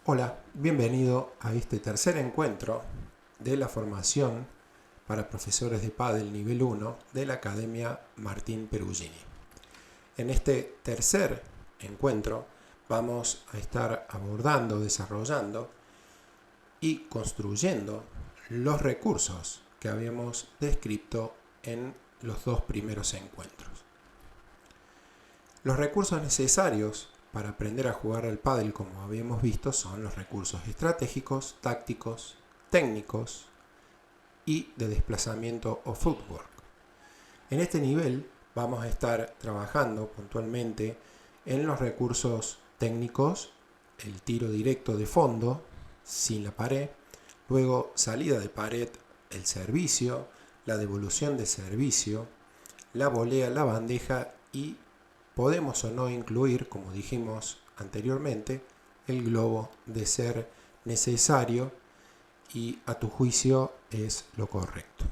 Hola, bienvenido a este tercer encuentro de la formación para profesores de pádel nivel 1 de la Academia Martín Perugini. En este tercer encuentro vamos a estar abordando, desarrollando y construyendo los recursos que habíamos descrito en los dos primeros encuentros. Los recursos necesarios para aprender a jugar al pádel, como habíamos visto, son los recursos estratégicos, tácticos, técnicos y de desplazamiento o footwork. En este nivel vamos a estar trabajando puntualmente en los recursos técnicos, el tiro directo de fondo, sin la pared, luego salida de pared, el servicio, la devolución de servicio, la volea, la bandeja y podemos o no incluir, como dijimos anteriormente, el globo de ser necesario y a tu juicio es lo correcto.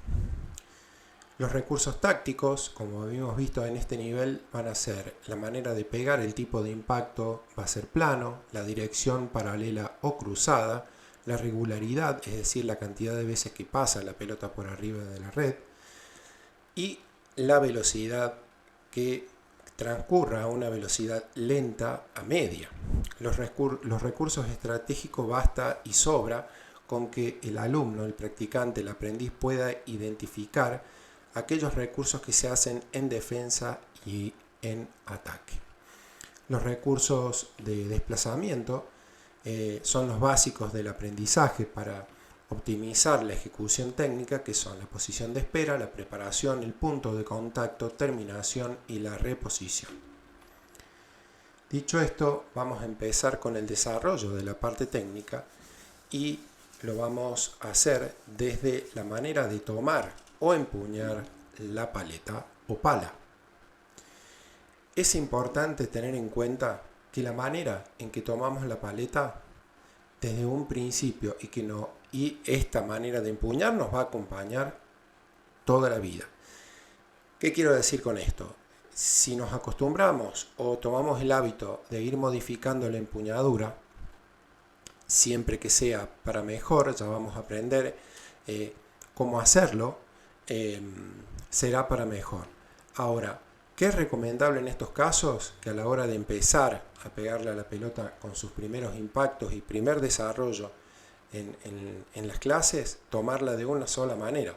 Los recursos tácticos, como habíamos visto en este nivel, van a ser la manera de pegar, el tipo de impacto va a ser plano, la dirección paralela o cruzada, la regularidad, es decir, la cantidad de veces que pasa la pelota por arriba de la red, y la velocidad que transcurra a una velocidad lenta a media. Los recursos estratégicos basta y sobra con que el alumno, el practicante, el aprendiz pueda identificar aquellos recursos que se hacen en defensa y en ataque. Los recursos de desplazamiento son los básicos del aprendizaje para optimizar la ejecución técnica, que son la posición de espera, la preparación, el punto de contacto, terminación y la reposición. Dicho esto, vamos a empezar con el desarrollo de la parte técnica y lo vamos a hacer desde la manera de tomar o empuñar la paleta o pala. Es importante tener en cuenta que la manera en que tomamos la paleta desde un principio y esta manera de empuñar nos va a acompañar toda la vida. ¿Qué quiero decir con esto? Si nos acostumbramos o tomamos el hábito de ir modificando la empuñadura, siempre que sea para mejor, ya vamos a aprender cómo hacerlo, será para mejor. Ahora, ¿qué es recomendable en estos casos? Que a la hora de empezar a pegarle a la pelota con sus primeros impactos y primer desarrollo en las clases, tomarla de una sola manera.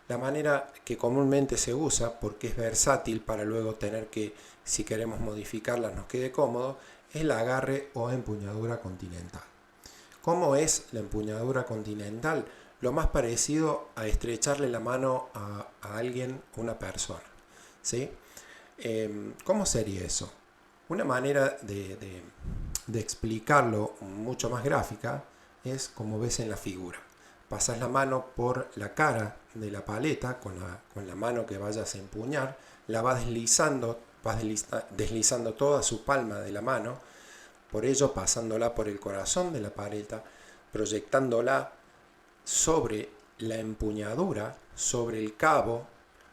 La manera que comúnmente se usa, porque es versátil para luego tener que, si queremos modificarla, nos quede cómodo, es la agarre o empuñadura continental. ¿Cómo es la empuñadura continental? Lo más parecido a estrecharle la mano a alguien, una persona. ¿Sí? ¿Cómo sería eso? Una manera de explicarlo mucho más gráfica es como ves en la figura. Pasas la mano por la cara de la paleta con la mano que vayas a empuñar, la vas deslizando toda su palma de la mano, por ello pasándola por el corazón de la paleta, proyectándola sobre la empuñadura, sobre el cabo,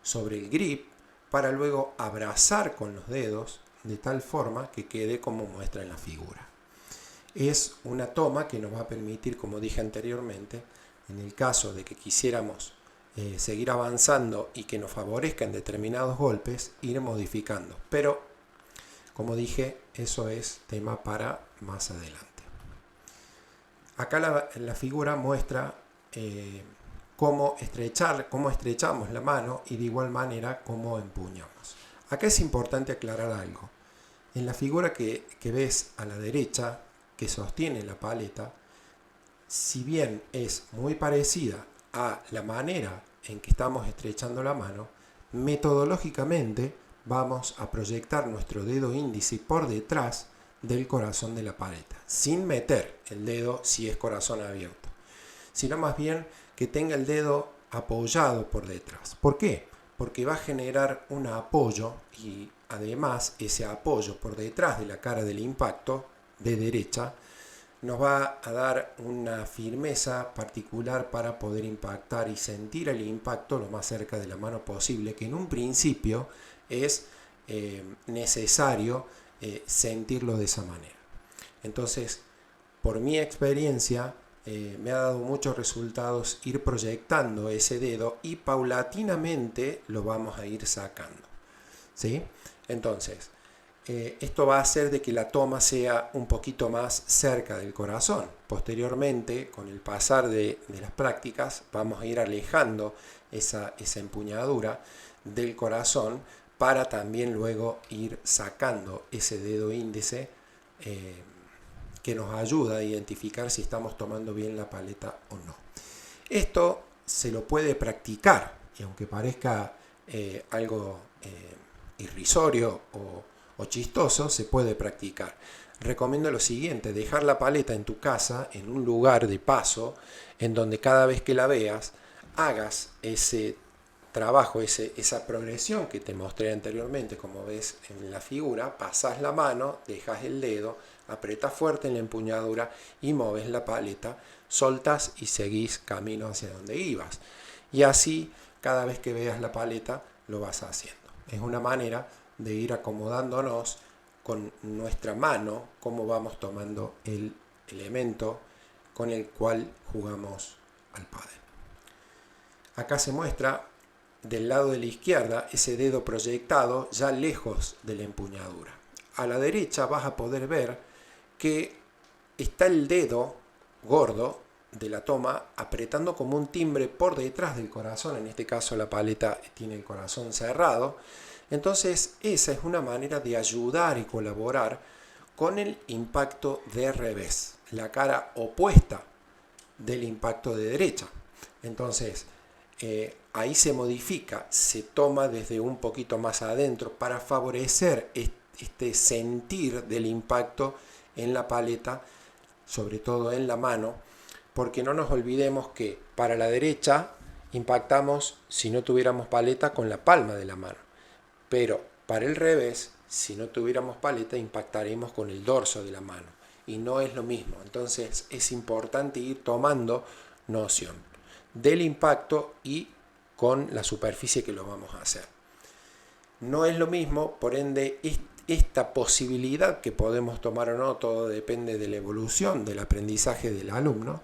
sobre el grip, para luego abrazar con los dedos de tal forma que quede como muestra en la figura. Es una toma que nos va a permitir, como dije anteriormente, en el caso de que quisiéramos seguir avanzando y que nos favorezca en determinados golpes, ir modificando. Pero, como dije, eso es tema para más adelante. Acá la figura muestra cómo estrechamos la mano y de igual manera cómo empuñamos. Acá es importante aclarar algo. En la figura que ves a la derecha, que sostiene la paleta, si bien es muy parecida a la manera en que estamos estrechando la mano, metodológicamente vamos a proyectar nuestro dedo índice por detrás del corazón de la paleta, sin meter el dedo si es corazón abierto, sino más bien que tenga el dedo apoyado por detrás. ¿Por qué? Porque va a generar un apoyo y además ese apoyo por detrás de la cara del impacto de derecha nos va a dar una firmeza particular para poder impactar y sentir el impacto lo más cerca de la mano posible, que en un principio es necesario sentirlo de esa manera. Entonces, por mi experiencia, me ha dado muchos resultados ir proyectando ese dedo y paulatinamente lo vamos a ir sacando, ¿sí? Entonces, esto va a hacer de que la toma sea un poquito más cerca del corazón. Posteriormente, con el pasar de las prácticas, vamos a ir alejando esa empuñadura del corazón para también luego ir sacando ese dedo índice que nos ayuda a identificar si estamos tomando bien la paleta o no. Esto se lo puede practicar, y aunque parezca algo irrisorio o chistoso, se puede practicar. Recomiendo lo siguiente: dejar la paleta en tu casa, en un lugar de paso, en donde cada vez que la veas, hagas ese trabajo, esa progresión que te mostré anteriormente, como ves en la figura. Pasas la mano, dejas el dedo, apretas fuerte en la empuñadura y mueves la paleta, soltas y seguís camino hacia donde ibas. Y así, cada vez que veas la paleta, lo vas haciendo. Es una manera de ir acomodándonos con nuestra mano, cómo vamos tomando el elemento con el cual jugamos al pádel. Acá se muestra del lado de la izquierda ese dedo proyectado ya lejos de la empuñadura. A la derecha vas a poder ver que está el dedo gordo de la toma apretando como un timbre por detrás del corazón. En este caso la paleta tiene el corazón cerrado. Entonces esa es una manera de ayudar y colaborar con el impacto de revés, la cara opuesta del impacto de derecha. Entonces ahí se modifica, se toma desde un poquito más adentro para favorecer este sentir del impacto en la paleta, sobre todo en la mano, porque no nos olvidemos que para la derecha impactamos, si no tuviéramos paleta, con la palma de la mano, pero para el revés, si no tuviéramos paleta, impactaremos con el dorso de la mano, y no es lo mismo. Entonces es importante ir tomando noción del impacto y con la superficie que lo vamos a hacer. No es lo mismo, por ende, esta posibilidad que podemos tomar o no, todo depende de la evolución del aprendizaje del alumno.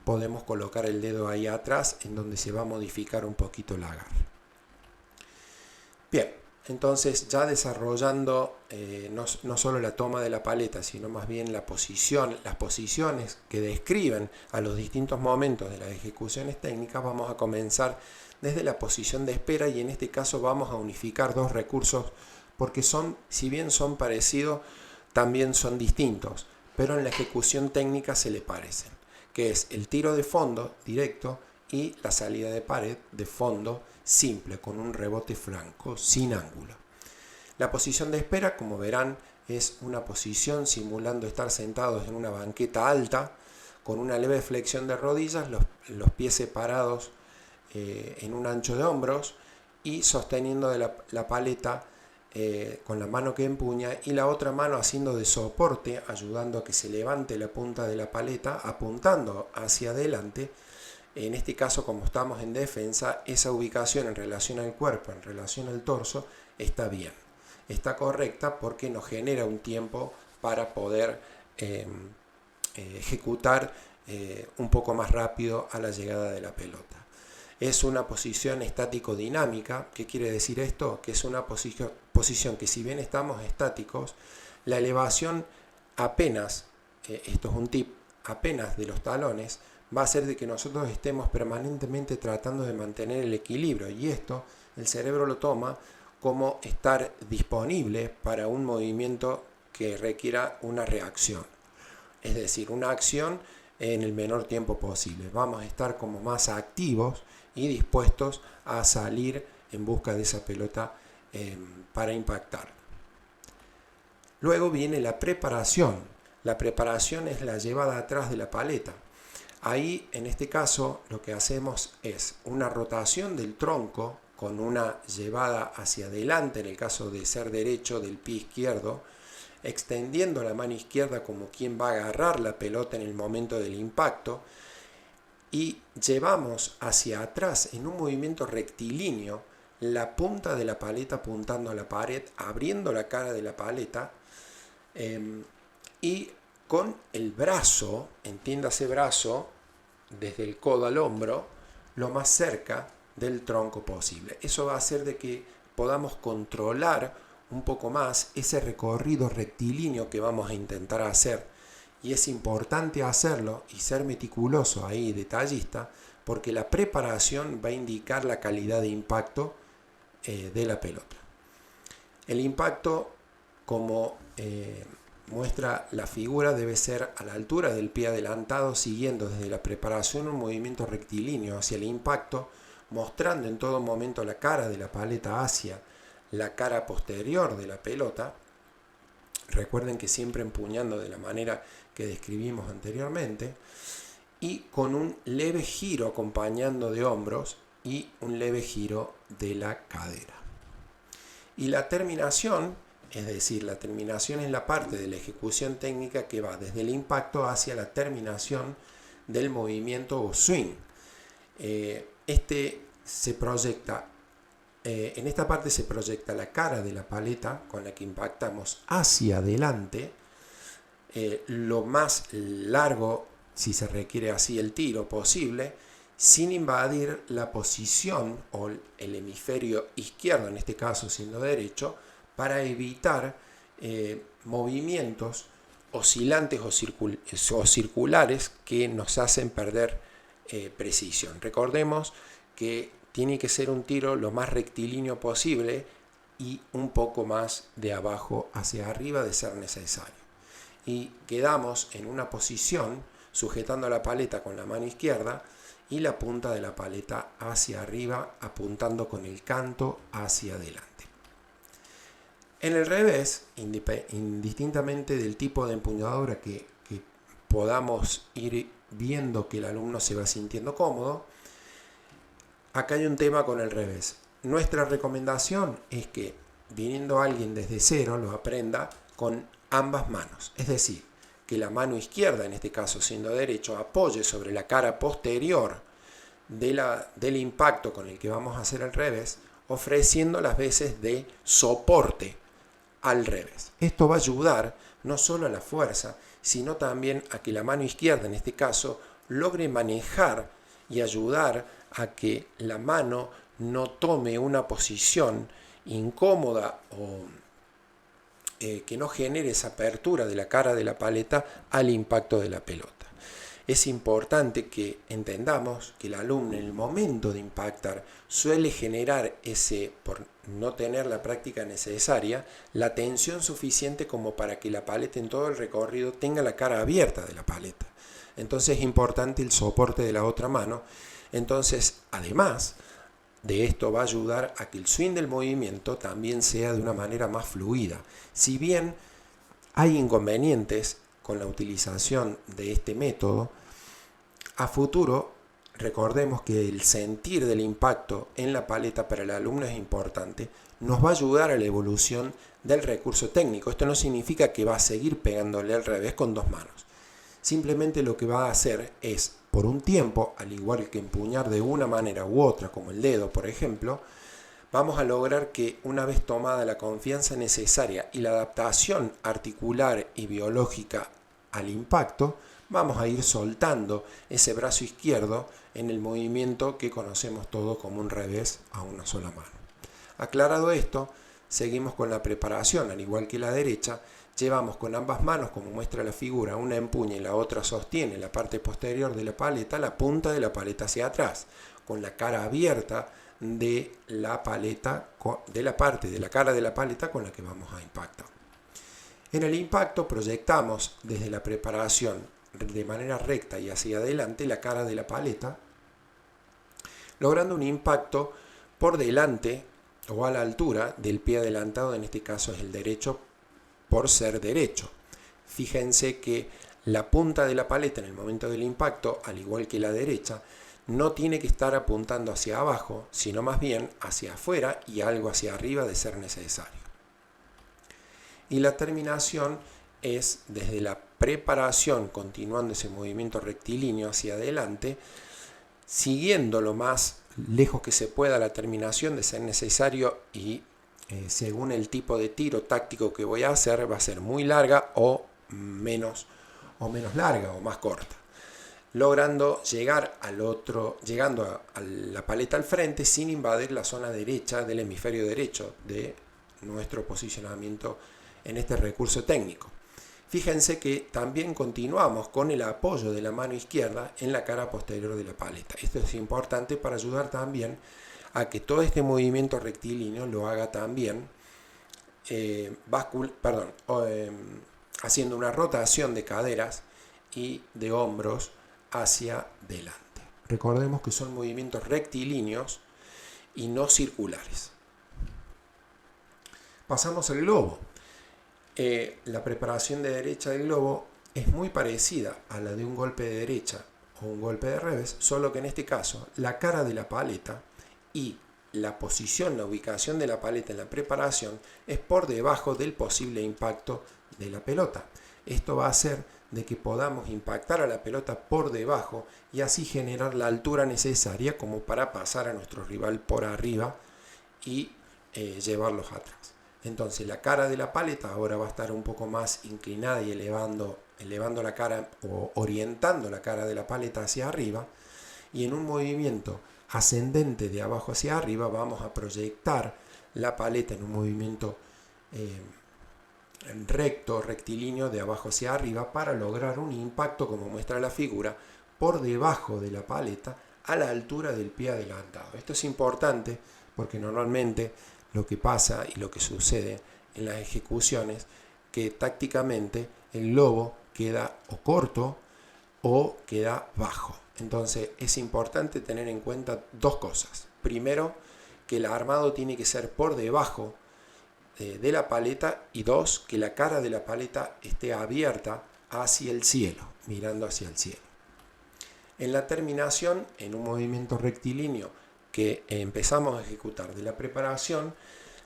Podemos colocar el dedo ahí atrás, en donde se va a modificar un poquito el agarre. Bien, entonces ya desarrollando no solo la toma de la paleta, sino más bien la posición, las posiciones que describen a los distintos momentos de las ejecuciones técnicas, vamos a comenzar desde la posición de espera, y en este caso vamos a unificar dos recursos porque si bien son parecidos, también son distintos, pero en la ejecución técnica se le parecen, que es el tiro de fondo directo y la salida de pared de fondo simple, con un rebote flanco sin ángulo. La posición de espera, como verán, es una posición simulando estar sentados en una banqueta alta, con una leve flexión de rodillas, los pies separados en un ancho de hombros, y sosteniendo de la paleta con la mano que empuña y la otra mano haciendo de soporte, ayudando a que se levante la punta de la paleta, apuntando hacia adelante. En este caso, como estamos en defensa, esa ubicación en relación al cuerpo, en relación al torso, está bien, está correcta, porque nos genera un tiempo para poder ejecutar un poco más rápido a la llegada de la pelota. Es una posición estático-dinámica. ¿Qué quiere decir esto? Que es una posición que, si bien estamos estáticos, la elevación apenas, esto es un tip, apenas de los talones, va a hacer de que nosotros estemos permanentemente tratando de mantener el equilibrio, y esto el cerebro lo toma como estar disponible para un movimiento que requiera una reacción, es decir, una acción en el menor tiempo posible. Vamos a estar como más activos y dispuestos a salir en busca de esa pelota para impactar. Luego viene la preparación. La preparación es la llevada atrás de la paleta. Ahí, en este caso, lo que hacemos es una rotación del tronco con una llevada hacia adelante, en el caso de ser derecho, del pie izquierdo, extendiendo la mano izquierda como quien va a agarrar la pelota en el momento del impacto, y llevamos hacia atrás en un movimiento rectilíneo la punta de la paleta apuntando a la pared, abriendo la cara de la paleta, y con el brazo, entiéndase brazo, desde el codo al hombro, lo más cerca del tronco posible. Eso va a hacer de que podamos controlar un poco más ese recorrido rectilíneo que vamos a intentar hacer. Y es importante hacerlo y ser meticuloso ahí, detallista, porque la preparación va a indicar la calidad de impacto de la pelota. El impacto, como muestra la figura, debe ser a la altura del pie adelantado, siguiendo desde la preparación un movimiento rectilíneo hacia el impacto, mostrando en todo momento la cara de la paleta hacia la cara posterior de la pelota. Recuerden que siempre empuñando de la manera que describimos anteriormente, y con un leve giro acompañando de hombros y un leve giro de la cadera. Y la terminación, es decir, la terminación es la parte de la ejecución técnica que va desde el impacto hacia la terminación del movimiento o swing. Se proyecta, en esta parte se proyecta la cara de la paleta con la que impactamos hacia adelante, lo más largo, si se requiere así el tiro posible, sin invadir la posición o el hemisferio izquierdo, en este caso siendo derecho, para evitar movimientos oscilantes o circulares que nos hacen perder precisión. Recordemos que tiene que ser un tiro lo más rectilíneo posible y un poco más de abajo hacia arriba de ser necesario. Y quedamos en una posición sujetando la paleta con la mano izquierda y la punta de la paleta hacia arriba, apuntando con el canto hacia adelante. En el revés, indistintamente del tipo de empuñadura que podamos ir viendo que el alumno se va sintiendo cómodo, acá hay un tema con el revés. Nuestra recomendación es que, viniendo alguien desde cero, lo aprenda con ambas manos. Es decir, que la mano izquierda, en este caso siendo derecho, apoye sobre la cara posterior del impacto con el que vamos a hacer el revés, ofreciendo las veces de soporte al revés. Esto va a ayudar no solo a la fuerza, sino también a que la mano izquierda, en este caso, logre manejar y ayudar a que la mano no tome una posición incómoda o que no genere esa apertura de la cara de la paleta al impacto de la pelota. Es importante que entendamos que el alumno en el momento de impactar suele generar por no tener la práctica necesaria, la tensión suficiente como para que la paleta en todo el recorrido tenga la cara abierta de la paleta. Entonces es importante el soporte de la otra mano. Entonces, además de esto, va a ayudar a que el swing del movimiento también sea de una manera más fluida. Si bien hay inconvenientes con la utilización de este método, a futuro recordemos que el sentir del impacto en la paleta para el alumno es importante, nos va a ayudar a la evolución del recurso técnico. Esto no significa que va a seguir pegándole al revés con dos manos. Simplemente lo que va a hacer es, por un tiempo, al igual que empuñar de una manera u otra, como el dedo por ejemplo, vamos a lograr que una vez tomada la confianza necesaria y la adaptación articular y biológica al impacto, vamos a ir soltando ese brazo izquierdo en el movimiento que conocemos todo como un revés a una sola mano. Aclarado esto, seguimos con la preparación. Al igual que la derecha, llevamos con ambas manos, como muestra la figura, una empuña y la otra sostiene la parte posterior de la paleta, la punta de la paleta hacia atrás, con la cara abierta de la paleta, de la parte de la cara de la paleta con la que vamos a impactar. En el impacto proyectamos desde la preparación de manera recta y hacia adelante la cara de la paleta, logrando un impacto por delante o a la altura del pie adelantado, en este caso es el derecho por ser derecho. Fíjense que la punta de la paleta en el momento del impacto, al igual que la derecha, no tiene que estar apuntando hacia abajo, sino más bien hacia afuera y algo hacia arriba de ser necesario. Y la terminación es desde la preparación, continuando ese movimiento rectilíneo hacia adelante, siguiendo lo más lejos que se pueda la terminación de ser necesario y según el tipo de tiro táctico que voy a hacer, va a ser muy larga o menos o menos larga o más corta, logrando llegando a la paleta al frente sin invadir la zona derecha del hemisferio derecho de nuestro posicionamiento en este recurso técnico. Fíjense que también continuamos con el apoyo de la mano izquierda en la cara posterior de la paleta. Esto es importante para ayudar también a que todo este movimiento rectilíneo lo haga también haciendo una rotación de caderas y de hombros hacia delante. Recordemos que son movimientos rectilíneos y no circulares. Pasamos al globo. La preparación de derecha del globo es muy parecida a la de un golpe de derecha o un golpe de revés, solo que en este caso la cara de la paleta y la posición, la ubicación de la paleta en la preparación es por debajo del posible impacto de la pelota. Esto va a hacer de que podamos impactar a la pelota por debajo y así generar la altura necesaria como para pasar a nuestro rival por arriba y llevarlos atrás. Entonces la cara de la paleta ahora va a estar un poco más inclinada y elevando la cara o orientando la cara de la paleta hacia arriba, y en un movimiento ascendente de abajo hacia arriba vamos a proyectar la paleta en un movimiento rectilíneo de abajo hacia arriba para lograr un impacto, como muestra la figura, por debajo de la paleta a la altura del pie adelantado. Esto es importante porque normalmente lo que pasa y lo que sucede en las ejecuciones, que tácticamente el globo queda o corto o queda bajo. Entonces es importante tener en cuenta dos cosas. Primero, que el armado tiene que ser por debajo de la paleta, y dos, que la cara de la paleta esté abierta hacia el cielo, mirando hacia el cielo. En la terminación, en un movimiento rectilíneo que empezamos a ejecutar de la preparación,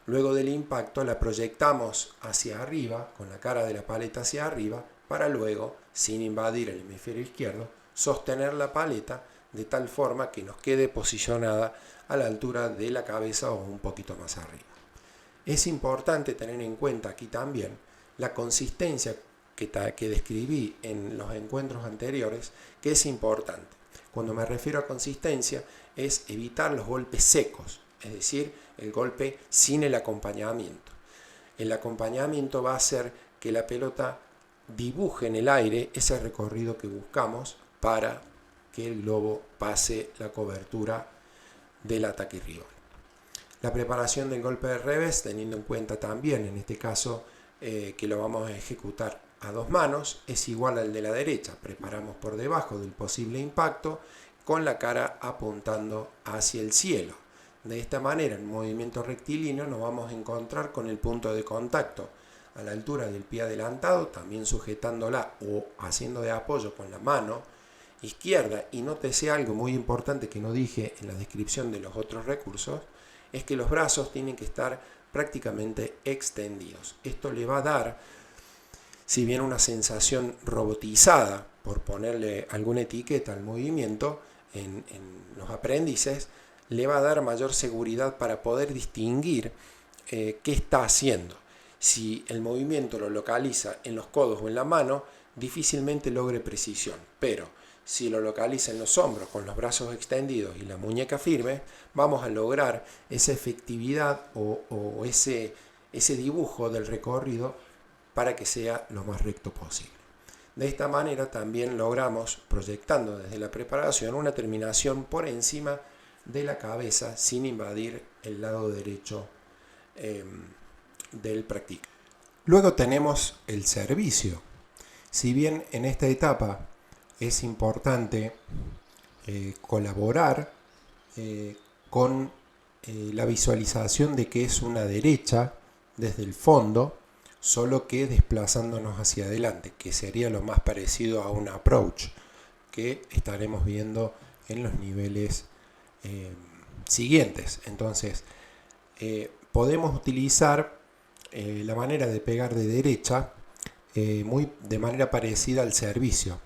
luego del impacto la proyectamos hacia arriba, con la cara de la paleta hacia arriba, para luego, sin invadir el hemisferio izquierdo, sostener la paleta de tal forma que nos quede posicionada a la altura de la cabeza o un poquito más arriba. Es importante tener en cuenta aquí también la consistencia que describí en los encuentros anteriores, que es importante. Cuando me refiero a consistencia es evitar los golpes secos, es decir, el golpe sin el acompañamiento. El acompañamiento va a hacer que la pelota dibuje en el aire ese recorrido que buscamos para que el globo pase la cobertura del ataque rival. La preparación del golpe de revés, teniendo en cuenta también en este caso que lo vamos a ejecutar a dos manos, es igual al de la derecha. Preparamos por debajo del posible impacto con la cara apuntando hacia el cielo. De esta manera, en movimiento rectilíneo nos vamos a encontrar con el punto de contacto a la altura del pie adelantado, también sujetándola o haciendo de apoyo con la mano izquierda. Y nótese algo muy importante que no dije en la descripción de los otros recursos, es que los brazos tienen que estar prácticamente extendidos. Esto le va a dar, si bien una sensación robotizada, por ponerle alguna etiqueta al movimiento en los aprendices, le va a dar mayor seguridad para poder distinguir qué está haciendo. Si el movimiento lo localiza en los codos o en la mano, difícilmente logre precisión, pero si lo localiza en los hombros con los brazos extendidos y la muñeca firme, vamos a lograr esa efectividad o ese dibujo del recorrido para que sea lo más recto posible. De esta manera también logramos, proyectando desde la preparación, una terminación por encima de la cabeza sin invadir el lado derecho del practicante. Luego tenemos el servicio. Si bien en esta etapa es importante colaborar con la visualización de que es una derecha desde el fondo, solo que desplazándonos hacia adelante, que sería lo más parecido a un approach que estaremos viendo en los niveles siguientes. Entonces podemos utilizar la manera de pegar de derecha de manera parecida al servicio,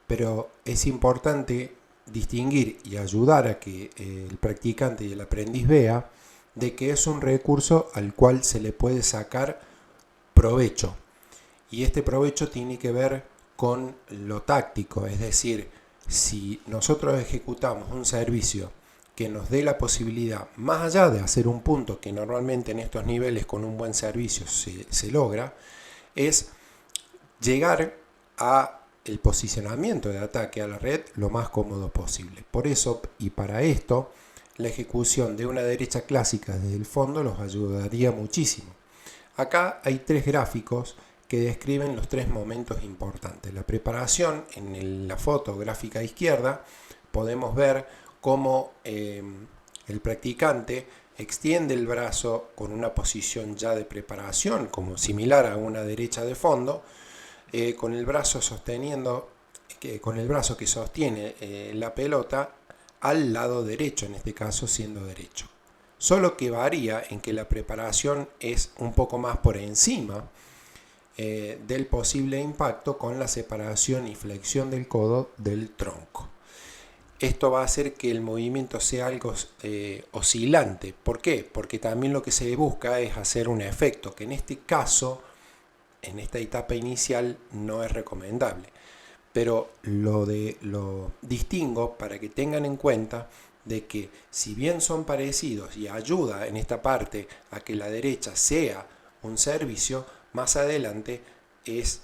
pero es importante distinguir y ayudar a que el practicante y el aprendiz vea de que es un recurso al cual se le puede sacar provecho, y este provecho tiene que ver con lo táctico, es decir, si nosotros ejecutamos un servicio que nos dé la posibilidad, más allá de hacer un punto que normalmente en estos niveles con un buen servicio se logra, es llegar a el posicionamiento de ataque a la red lo más cómodo posible. Por eso y para esto, la ejecución de una derecha clásica desde el fondo los ayudaría muchísimo. Acá hay 3 gráficos que describen los 3 momentos importantes. La preparación, en la foto gráfica izquierda, podemos ver cómo el practicante extiende el brazo con una posición ya de preparación, como similar a una derecha de fondo, con el brazo que sostiene la pelota al lado derecho, en este caso siendo derecho. Solo que varía en que la preparación es un poco más por encima del posible impacto con la separación y flexión del codo del tronco. Esto va a hacer que el movimiento sea algo oscilante. ¿Por qué? Porque también lo que se busca es hacer un efecto, que en este caso, en esta etapa inicial, no es recomendable. Pero lo distingo para que tengan en cuenta de que si bien son parecidos y ayuda en esta parte a que la derecha sea un servicio, más adelante es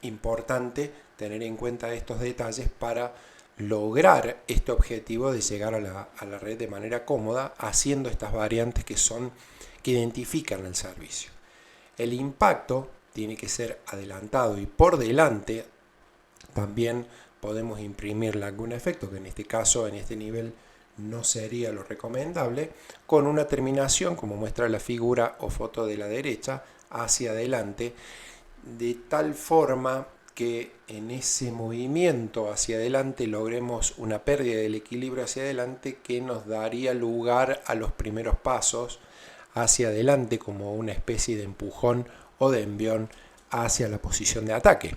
importante tener en cuenta estos detalles para lograr este objetivo de llegar a la red de manera cómoda haciendo estas variantes que identifican el servicio. El impacto tiene que ser adelantado y por delante también podemos imprimirle algún efecto, que en este caso, en este nivel, no sería lo recomendable, con una terminación, como muestra la figura o foto de la derecha, hacia adelante, de tal forma que en ese movimiento hacia adelante logremos una pérdida del equilibrio hacia adelante que nos daría lugar a los primeros pasos hacia adelante como una especie de empujón o de envión hacia la posición de ataque.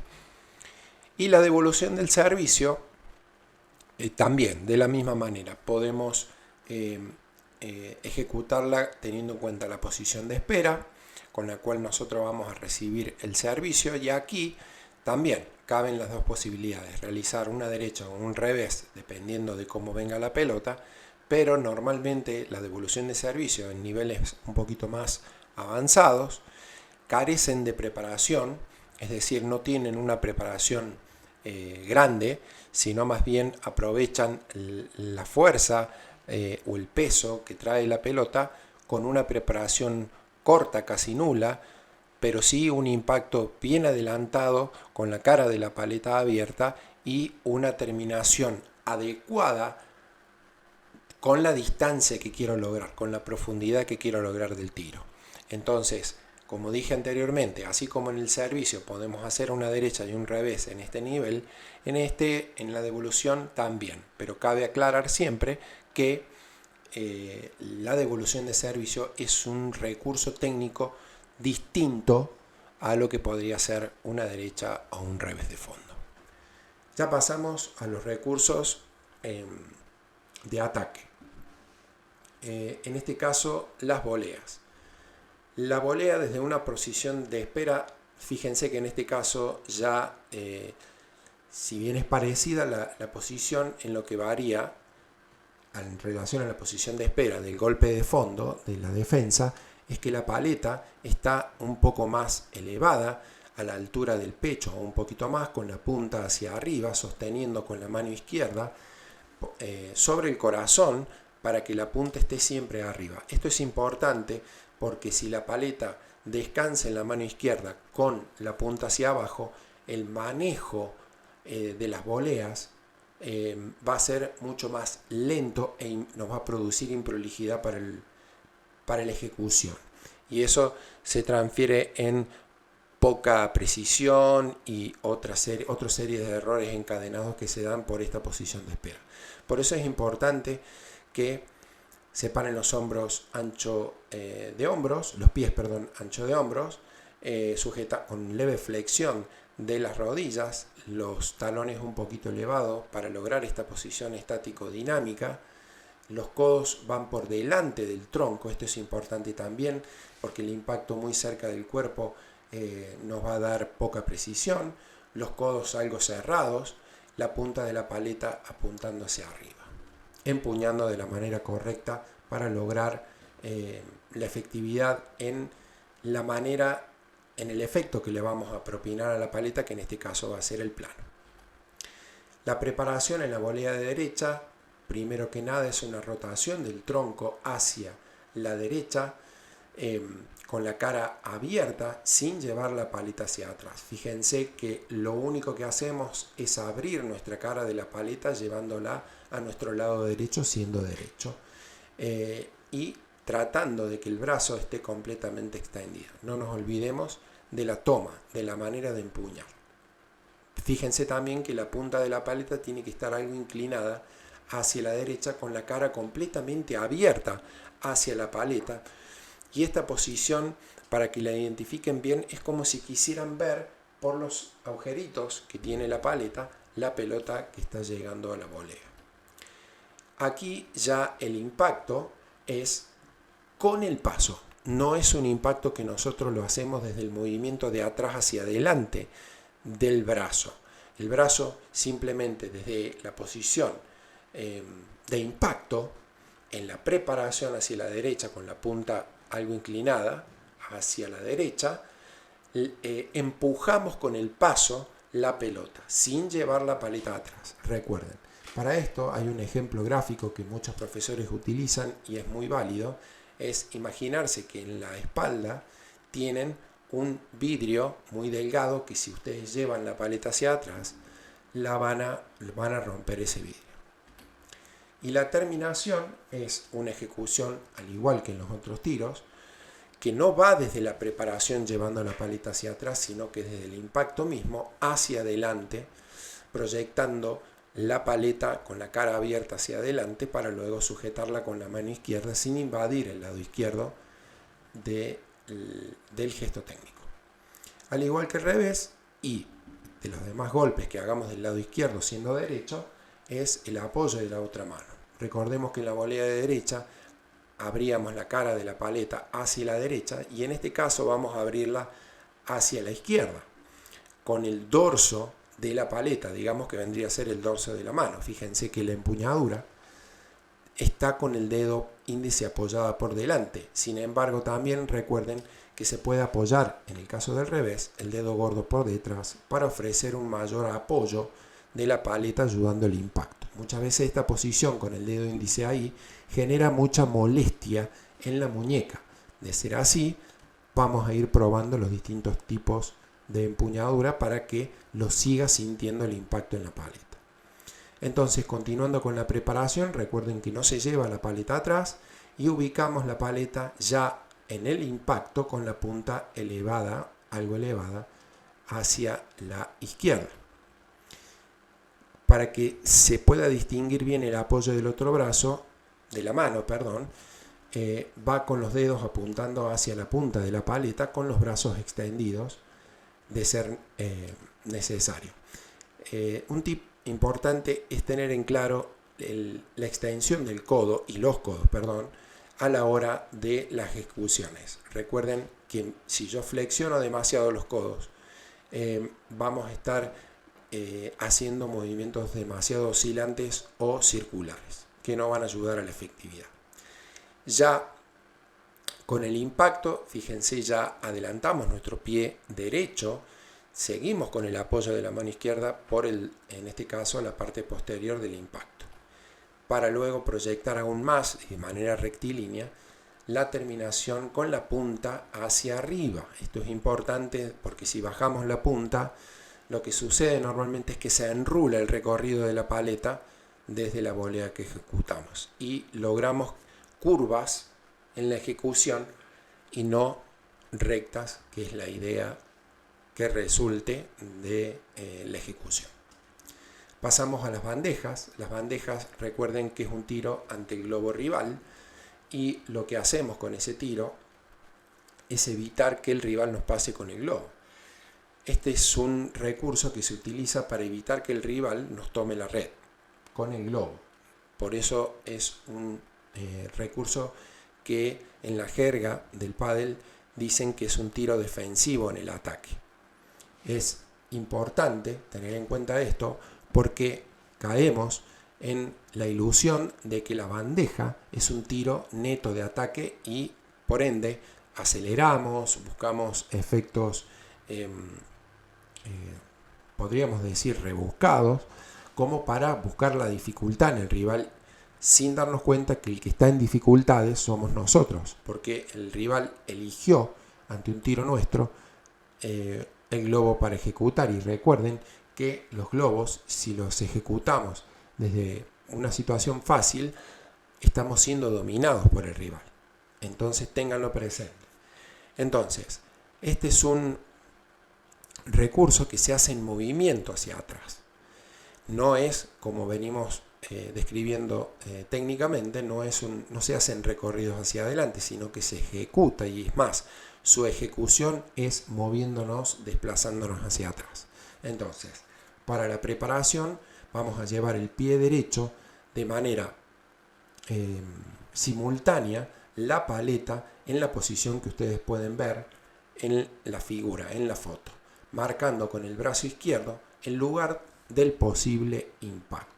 Y la devolución del servicio también de la misma manera podemos ejecutarla teniendo en cuenta la posición de espera con la cual nosotros vamos a recibir el servicio, y aquí también caben las dos posibilidades: realizar una derecha o un revés dependiendo de cómo venga la pelota, pero normalmente la devolución de servicio en niveles un poquito más avanzados carecen de preparación, es decir, no tienen una preparación grande, sino más bien aprovechan la fuerza o el peso que trae la pelota con una preparación corta, casi nula, pero sí un impacto bien adelantado con la cara de la paleta abierta y una terminación adecuada con la distancia que quiero lograr, con la profundidad que quiero lograr del tiro. Entonces, como dije anteriormente, así como en el servicio podemos hacer una derecha y un revés en este nivel, en la devolución también, pero cabe aclarar siempre que la devolución de servicio es un recurso técnico distinto a lo que podría ser una derecha o un revés de fondo. Ya pasamos a los recursos de ataque. En este caso, las voleas. La volea desde una posición de espera, fíjense que en este caso ya, si bien es parecida la posición, en lo que varía en relación a la posición de espera del golpe de fondo de la defensa, es que la paleta está un poco más elevada a la altura del pecho, o un poquito más, con la punta hacia arriba, sosteniendo con la mano izquierda sobre el corazón para que la punta esté siempre arriba. Esto es importante porque si la paleta descansa en la mano izquierda con la punta hacia abajo, el manejo de las voleas va a ser mucho más lento y nos va a producir improlijidad para la ejecución. Y eso se transfiere en poca precisión y otra serie de errores encadenados que se dan por esta posición de espera. Por eso es importante que separen los hombros ancho de hombros, los pies, ancho de hombros, sujeta con leve flexión de las rodillas, los talones un poquito elevados para lograr esta posición estático-dinámica. Los codos van por delante del tronco, esto es importante también porque el impacto muy cerca del cuerpo nos va a dar poca precisión. los codos algo cerrados, la punta de la paleta apuntando hacia arriba, empuñando de la manera correcta para lograr la efectividad en la manera, en el efecto que le vamos a propinar a la paleta, que en este caso va a ser el plano. La preparación en la volea de derecha, primero que nada, es una rotación del tronco hacia la derecha, con la cara abierta sin llevar la paleta hacia atrás. Fíjense que lo único que hacemos es abrir nuestra cara de la paleta llevándola a nuestro lado derecho siendo derecho, y tratando de que el brazo esté completamente extendido. No nos olvidemos de la toma, de la manera de empuñar. Fíjense también que la punta de la paleta tiene que estar algo inclinada hacia la derecha con la cara completamente abierta hacia la paleta. Y esta posición, para que la identifiquen bien, es como si quisieran ver por los agujeritos que tiene la paleta la pelota que está llegando a la volea. Aquí ya el impacto es con el paso. No es un impacto que nosotros lo hacemos desde el movimiento de atrás hacia adelante del brazo. El brazo simplemente desde la posición de impacto, en la preparación hacia la derecha con la punta algo inclinada hacia la derecha, empujamos con el paso la pelota sin llevar la paleta atrás. Recuerden, para esto hay un ejemplo gráfico que muchos profesores utilizan y es muy válido. Es imaginarse que en la espalda tienen un vidrio muy delgado que si ustedes llevan la paleta hacia atrás van a romper ese vidrio. Y la terminación es una ejecución, al igual que en los otros tiros, que no va desde la preparación llevando la paleta hacia atrás, sino que desde el impacto mismo hacia adelante, proyectando la paleta con la cara abierta hacia adelante para luego sujetarla con la mano izquierda sin invadir el lado izquierdo del gesto técnico. Al igual que el revés y de los demás golpes que hagamos del lado izquierdo siendo derecho, es el apoyo de la otra mano. Recordemos que en la volea de derecha abríamos la cara de la paleta hacia la derecha y en este caso vamos a abrirla hacia la izquierda con el dorso de la paleta, digamos que vendría a ser el dorso de la mano. Fíjense que la empuñadura está con el dedo índice apoyada por delante. Sin embargo, también recuerden que se puede apoyar, en el caso del revés, el dedo gordo por detrás para ofrecer un mayor apoyo de la paleta ayudando al impacto. Muchas veces esta posición con el dedo índice ahí genera mucha molestia en la muñeca. De ser así, vamos a ir probando los distintos tipos de empuñadura para que lo siga sintiendo el impacto en la paleta. Entonces, continuando con la preparación, recuerden que no se lleva la paleta atrás y ubicamos la paleta ya en el impacto con la punta elevada, algo elevada, hacia la izquierda. Para que se pueda distinguir bien el apoyo del otro brazo, de la mano, perdón, va con los dedos apuntando hacia la punta de la paleta con los brazos extendidos de ser necesario. Un tip importante es tener en claro la extensión del codo y los codos, perdón, a la hora de las ejecuciones. Recuerden que si yo flexiono demasiado los codos, vamos a estar haciendo movimientos demasiado oscilantes o circulares, que no van a ayudar a la efectividad. Ya con el impacto, fíjense, ya adelantamos nuestro pie derecho, seguimos con el apoyo de la mano izquierda por en este caso, la parte posterior del impacto, para luego proyectar aún más de manera rectilínea la terminación con la punta hacia arriba. Esto es importante porque si bajamos la punta, lo que sucede normalmente es que se enrula el recorrido de la paleta desde la volea que ejecutamos y logramos curvas en la ejecución y no rectas, que es la idea que resulte de la ejecución. Pasamos a las bandejas. Las bandejas, recuerden que es un tiro ante el globo rival y lo que hacemos con ese tiro es evitar que el rival nos pase con el globo. Este es un recurso que se utiliza para evitar que el rival nos tome la red con el globo. Por eso es un recurso que en la jerga del pádel dicen que es un tiro defensivo en el ataque. Es importante tener en cuenta esto porque caemos en la ilusión de que la bandeja es un tiro neto de ataque y por ende aceleramos, buscamos efectos, podríamos decir, rebuscados, como para buscar la dificultad en el rival, sin darnos cuenta que el que está en dificultades somos nosotros, porque el rival eligió ante un tiro nuestro el globo para ejecutar. Y recuerden que los globos, si los ejecutamos desde una situación fácil, estamos siendo dominados por el rival. Entonces ténganlo presente. Entonces, este es un recurso que se hace en movimiento hacia atrás. No es, como venimos describiendo técnicamente, no se hacen recorridos hacia adelante, sino que se ejecuta, y es más, su ejecución es moviéndonos, desplazándonos hacia atrás. Entonces, para la preparación vamos a llevar el pie derecho de manera simultánea, la paleta en la posición que ustedes pueden ver en la figura, en la foto, marcando con el brazo izquierdo el lugar del posible impacto.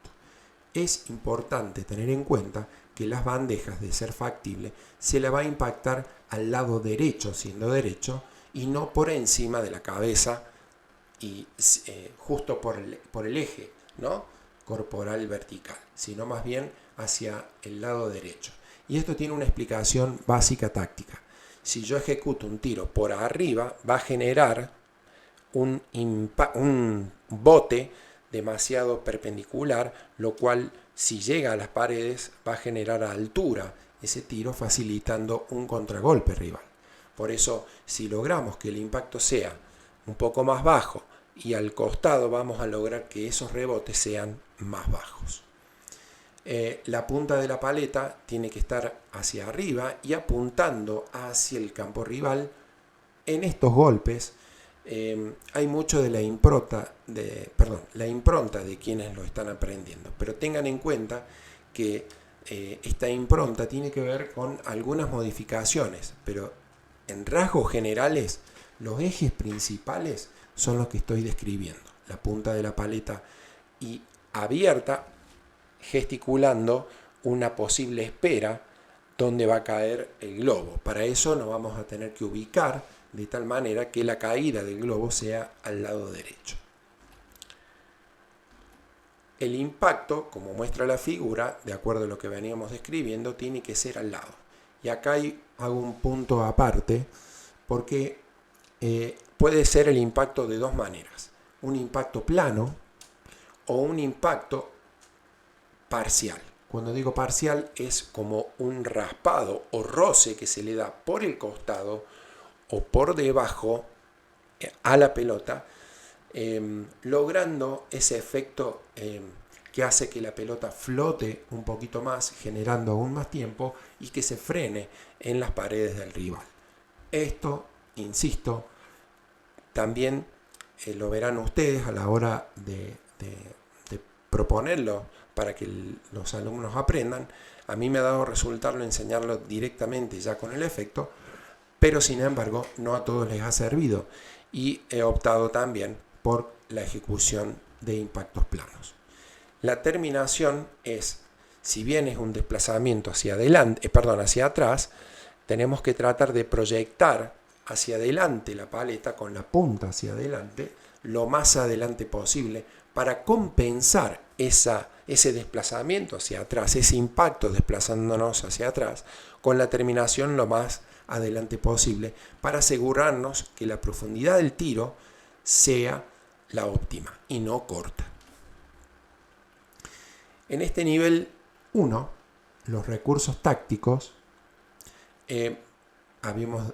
Es importante tener en cuenta que las bandejas, de ser factible, se le va a impactar al lado derecho, siendo derecho, y no por encima de la cabeza y justo por el eje, ¿no?, corporal vertical, sino más bien hacia el lado derecho. Y esto tiene una explicación básica táctica. Si yo ejecuto un tiro por arriba, va a generar un bote demasiado perpendicular, lo cual, si llega a las paredes, va a generar altura ese tiro, facilitando un contragolpe rival. Por eso, si logramos que el impacto sea un poco más bajo y al costado, vamos a lograr que esos rebotes sean más bajos. La punta de la paleta tiene que estar hacia arriba y apuntando hacia el campo rival. En estos golpes hay mucho de la impronta de quienes lo están aprendiendo, pero tengan en cuenta que esta impronta tiene que ver con algunas modificaciones, pero en rasgos generales los ejes principales son los que estoy describiendo: la punta de la paleta y abierta, gesticulando una posible espera donde va a caer el globo. Para eso nos vamos a tener que ubicar de tal manera que la caída del globo sea al lado derecho. El impacto, como muestra la figura, de acuerdo a lo que veníamos describiendo, tiene que ser al lado. Y acá hago un punto aparte, porque puede ser el impacto de dos maneras: un impacto plano o un impacto parcial. Cuando digo parcial, es como un raspado o roce que se le da por el costado o por debajo a la pelota, logrando ese efecto que hace que la pelota flote un poquito más, generando aún más tiempo y que se frene en las paredes del rival. Esto, insisto, también lo verán ustedes a la hora de proponerlo para que los alumnos aprendan. A mí me ha dado resultado enseñarlo directamente ya con el efecto, pero sin embargo no a todos les ha servido, y he optado también por la ejecución de impactos planos. La terminación es, si bien es un desplazamiento hacia adelante, hacia atrás, tenemos que tratar de proyectar hacia adelante la paleta con la punta hacia adelante, lo más adelante posible, para compensar ese desplazamiento hacia atrás, ese impacto desplazándonos hacia atrás, con la terminación lo más adelante posible, para asegurarnos que la profundidad del tiro sea la óptima y no corta. En este nivel 1, los recursos tácticos habíamos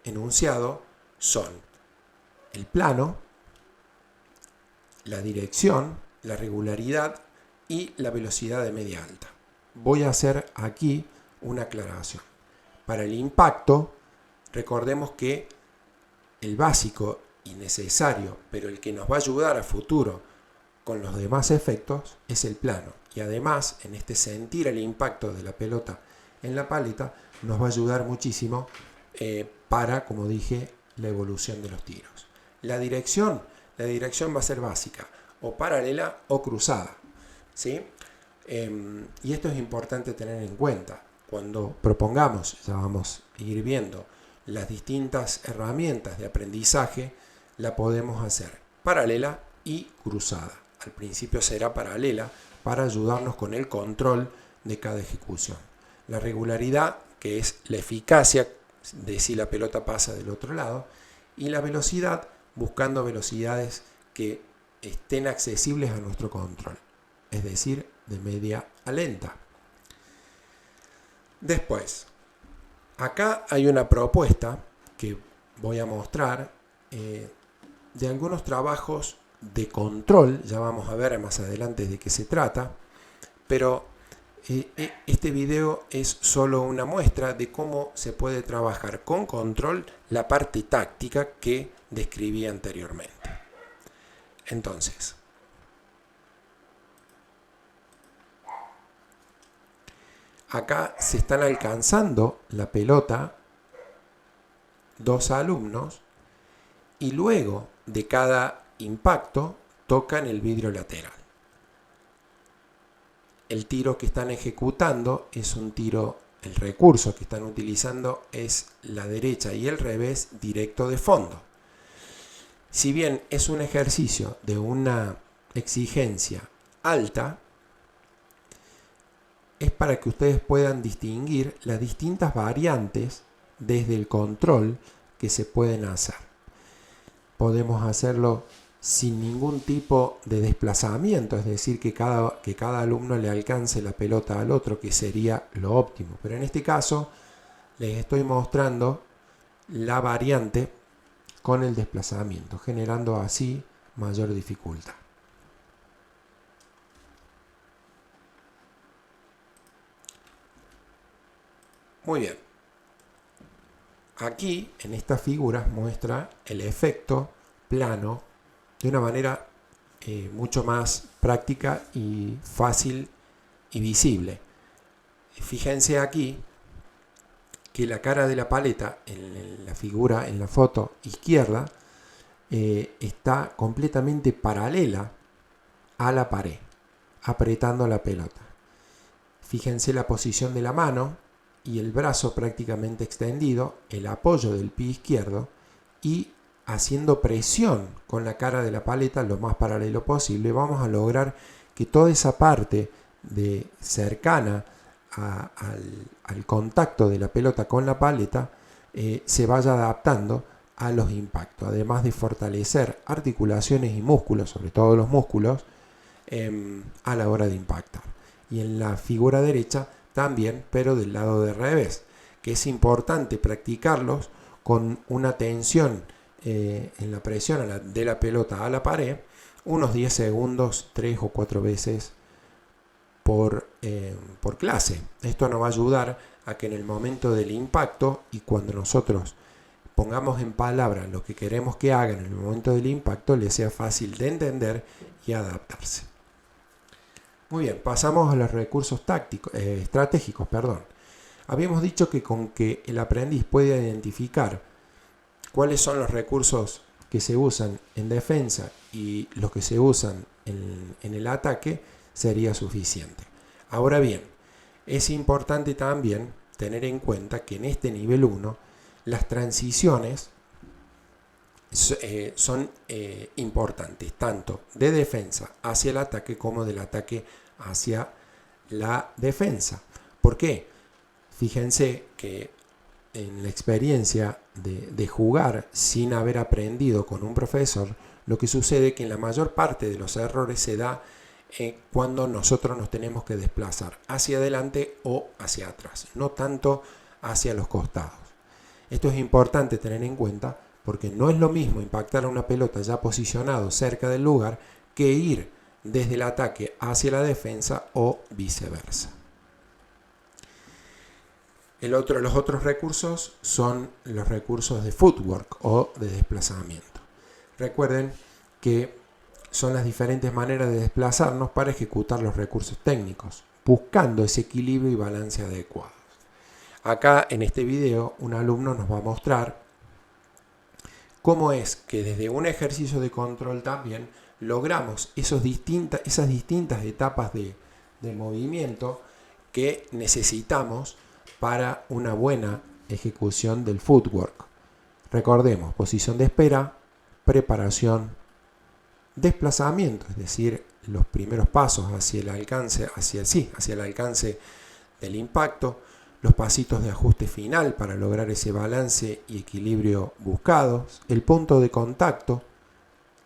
enunciado son el plano, la dirección, la regularidad y la velocidad de media alta. Voy a hacer aquí una aclaración. Para el impacto, recordemos que el básico y necesario, pero el que nos va a ayudar a futuro con los demás efectos, es el plano. Y además, en este sentir el impacto de la pelota en la paleta, nos va a ayudar muchísimo para, como dije, la evolución de los tiros. La dirección la dirección va a ser básica, o paralela o cruzada, ¿sí? Y esto es importante tener en cuenta. Cuando propongamos, ya vamos a ir viendo, las distintas herramientas de aprendizaje, la podemos hacer paralela y cruzada. Al principio será paralela para ayudarnos con el control de cada ejecución. La regularidad, que es la eficacia de si la pelota pasa del otro lado, y la velocidad, buscando velocidades que estén accesibles a nuestro control, es decir, de media a lenta. Después, acá hay una propuesta que voy a mostrar de algunos trabajos de control, ya vamos a ver más adelante de qué se trata, pero este video es solo una muestra de cómo se puede trabajar con control la parte táctica que describí anteriormente. Entonces, acá se están alcanzando la pelota dos alumnos y luego de cada impacto tocan el vidrio lateral. El tiro que están ejecutando es un tiro, el recurso que están utilizando es la derecha y el revés directo de fondo. Si bien es un ejercicio de una exigencia alta, es para que ustedes puedan distinguir las distintas variantes desde el control que se pueden hacer. Podemos hacerlo sin ningún tipo de desplazamiento, es decir, que cada alumno le alcance la pelota al otro, que sería lo óptimo. Pero en este caso les estoy mostrando la variante con el desplazamiento, generando así mayor dificultad. Muy bien. Aquí, en esta figura, muestra el efecto plano de una manera mucho más práctica y fácil y visible. Fíjense aquí que la cara de la paleta en la figura, en la foto izquierda, está completamente paralela a la pared, apretando la pelota. Fíjense la posición de la mano y el brazo prácticamente extendido, el apoyo del pie izquierdo y haciendo presión con la cara de la paleta lo más paralelo posible, vamos a lograr que toda esa parte cercana al contacto de la pelota con la paleta se vaya adaptando a los impactos, además de fortalecer articulaciones y músculos, sobre todo los músculos, a la hora de impactar. Y en la figura derecha también, pero del lado de revés, que es importante practicarlos con una tensión en la presión de la pelota a la pared, unos 10 segundos, 3 o 4 veces por clase. Esto nos va a ayudar a que en el momento del impacto y cuando nosotros pongamos en palabras lo que queremos que haga en el momento del impacto, les sea fácil de entender y adaptarse. Muy bien, pasamos a los recursos estratégicos. Habíamos dicho que con que el aprendiz pueda identificar cuáles son los recursos que se usan en defensa y los que se usan en el ataque, sería suficiente. Ahora bien, es importante también tener en cuenta que en este nivel 1 las transiciones son importantes, tanto de defensa hacia el ataque como del ataque hacia la defensa. ¿Por qué? Fíjense que en la experiencia de jugar sin haber aprendido con un profesor, lo que sucede es que en la mayor parte de los errores se da cuando nosotros nos tenemos que desplazar hacia adelante o hacia atrás, no tanto hacia los costados. Esto es importante tener en cuenta porque no es lo mismo impactar a una pelota ya posicionado cerca del lugar que ir desde el ataque hacia la defensa o viceversa. Los otros recursos son los recursos de footwork o de desplazamiento. Recuerden que son las diferentes maneras de desplazarnos para ejecutar los recursos técnicos, buscando ese equilibrio y balance adecuados. Acá en este video un alumno nos va a mostrar cómo es que desde un ejercicio de control también logramos esas distintas etapas de movimiento que necesitamos para una buena ejecución del footwork. Recordemos, posición de espera, preparación, desplazamiento, es decir, los primeros pasos hacia el alcance del impacto, los pasitos de ajuste final para lograr ese balance y equilibrio buscados, el punto de contacto,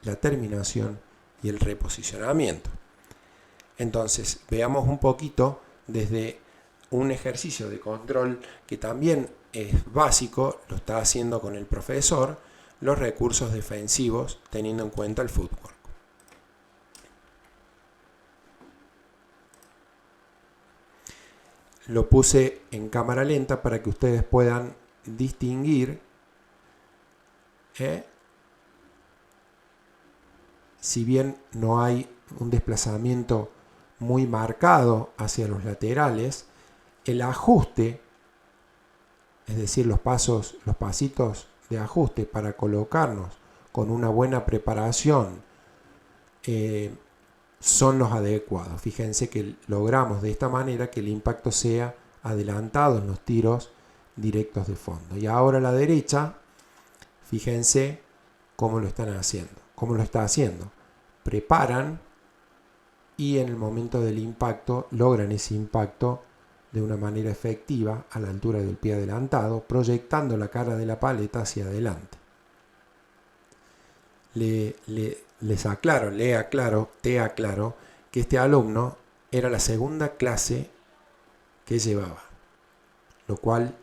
la terminación y el reposicionamiento. Entonces, veamos un poquito desde un ejercicio de control que también es básico, lo está haciendo con el profesor, los recursos defensivos teniendo en cuenta el footwork. Lo puse en cámara lenta para que ustedes puedan distinguir si bien no hay un desplazamiento muy marcado hacia los laterales, el ajuste, es decir, los pasitos de ajuste para colocarnos con una buena preparación son los adecuados. Fíjense que logramos de esta manera que el impacto sea adelantado en los tiros directos de fondo. Y ahora a la derecha, fíjense cómo lo están haciendo, cómo lo está haciendo. Preparan y en el momento del impacto logran ese impacto de una manera efectiva a la altura del pie adelantado, proyectando la cara de la paleta hacia adelante. Te aclaro que este alumno era la segunda clase que llevaba, lo cual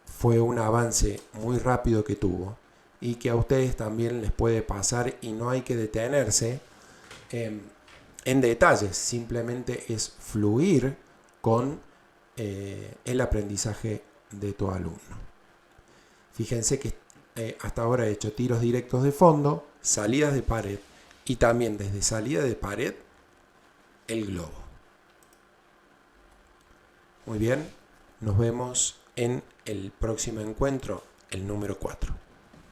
fue un avance muy rápido que tuvo y que a ustedes también les puede pasar, y no hay que detenerse en detalles, simplemente es fluir con el aprendizaje de tu alumno. Fíjense que hasta ahora he hecho tiros directos de fondo, salidas de pared y también desde salida de pared el globo. Muy bien, nos vemos en el próximo encuentro, el número 4.